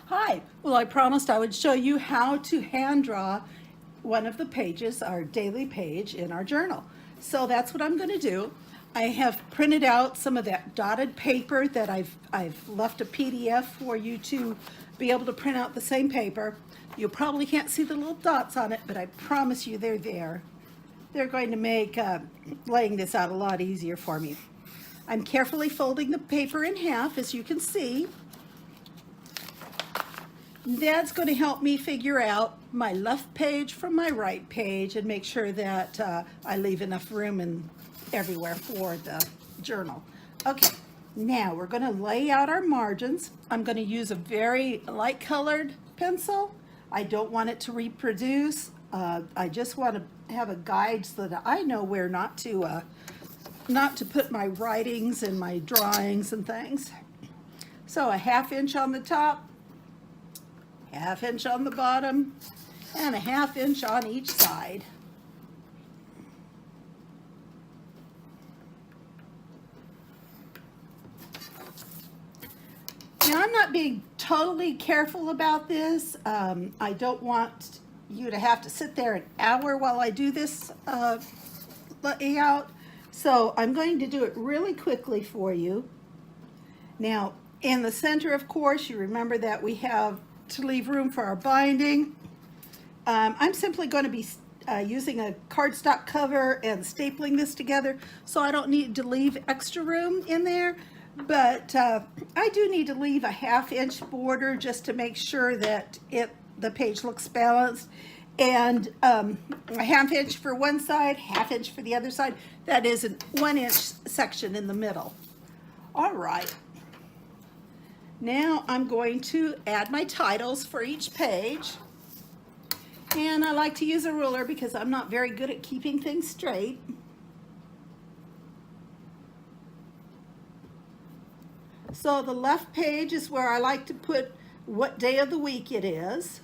Hi. Well, I promised I would show you how to hand draw one of the pages, our daily page in our journal. So that's what I'm going to do. I have printed out some of that dotted paper that I've left a PDF for you to be able to print out the same paper. You probably can't see the little dots on it, but I promise you they're there. They're going to make laying this out a lot easier for me. I'm carefully folding the paper in half, as you can see. That's going to help me figure out my left page from my right page and make sure that I leave enough room in everywhere for the journal. Okay, now we're going to lay out our margins. I'm going to use a very light colored pencil. I don't want it to reproduce. I just want to have a guide so that I know where not to put my writings and my drawings and things. So a 1/2 inch on the top, 1/2 inch on the bottom, and a 1/2 inch on each side. Now I'm not being totally careful about this. I don't want you to have to sit there an hour while I do this layout. So I'm going to do it really quickly for you. Now in the center, of course, you remember that we have to leave room for our binding. I'm simply going to be using a cardstock cover and stapling this together, so I don't need to leave extra room in there, but I do need to leave a 1/2 inch border just to make sure that the page looks balanced, and a 1/2 inch for one side, 1/2 inch for the other side. That is a 1 inch section in the middle. All right. Now I'm going to add my titles for each page. And I like to use a ruler because I'm not very good at keeping things straight. So the left page is where I like to put what day of the week it is.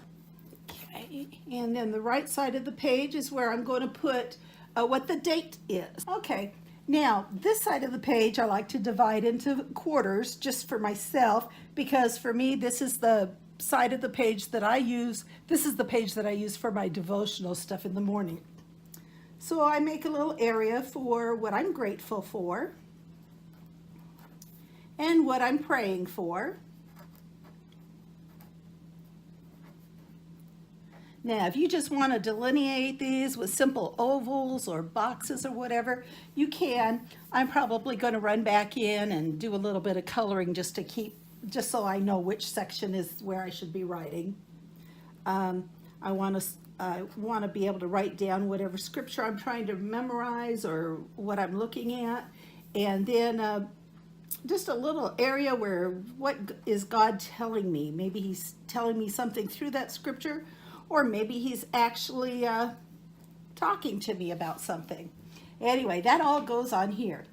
Okay, and then the right side of the page is where I'm going to put what the date is. Okay. Now, this side of the page I like to divide into quarters just for myself, because for me this is the side of the page that I use. This is the page that I use for my devotional stuff in the morning. So I make a little area for what I'm grateful for and what I'm praying for. Now, if you just want to delineate these with simple ovals or boxes or whatever, you can. I'm probably going to run back in and do a little bit of coloring just so I know which section is where I should be writing. I want to be able to write down whatever scripture I'm trying to memorize or what I'm looking at, and then just a little area where what is God telling me? Maybe He's telling me something through that scripture, or maybe He's actually talking to me about something. Anyway, that all goes on here.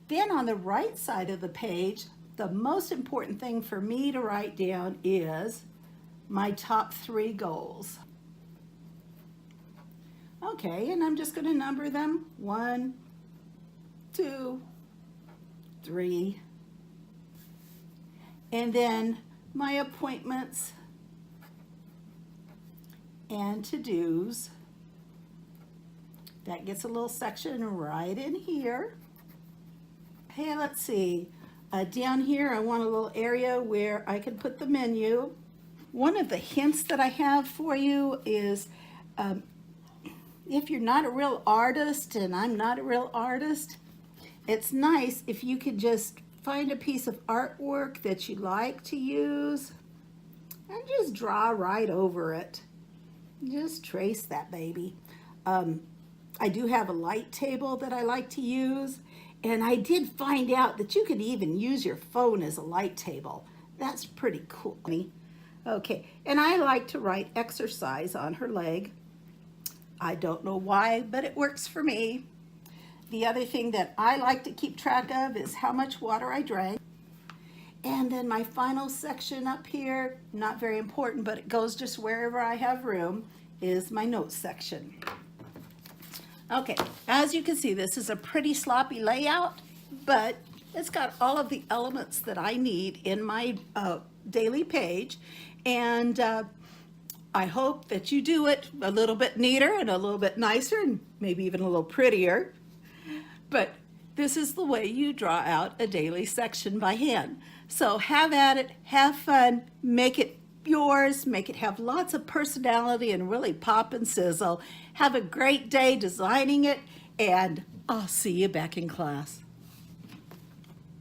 Then on the right side of the page, the most important thing for me to write down is my top 3 goals. Okay, and I'm just going to number them 1, 2, 3, and then my appointments and to-dos. That gets a little section right in here. Hey, let's see. Down here I want a little area where I can put the menu. One of the hints that I have for you is if you're not a real artist, and I'm not a real artist, it's nice if you could just find a piece of artwork that you like to use and just draw right over it. Just trace that baby. I do have a light table that I like to use, and I did find out that you could even use your phone as a light table. That's pretty cool. Okay, and I like to write exercise on her leg. I don't know why, but it works for me. The other thing that I like to keep track of is how much water I drank. And then my final section up here, not very important, but it goes just wherever I have room, is my notes section. Okay, as you can see, this is a pretty sloppy layout, but It's got all of the elements that I need in my daily page. And I hope that you do it a little bit neater and a little bit nicer and maybe even a little prettier. But this is the way you draw out a daily section by hand. So have at it, have fun, make it yours, make it have lots of personality and really pop and sizzle. Have a great day designing it, and I'll see you back in class.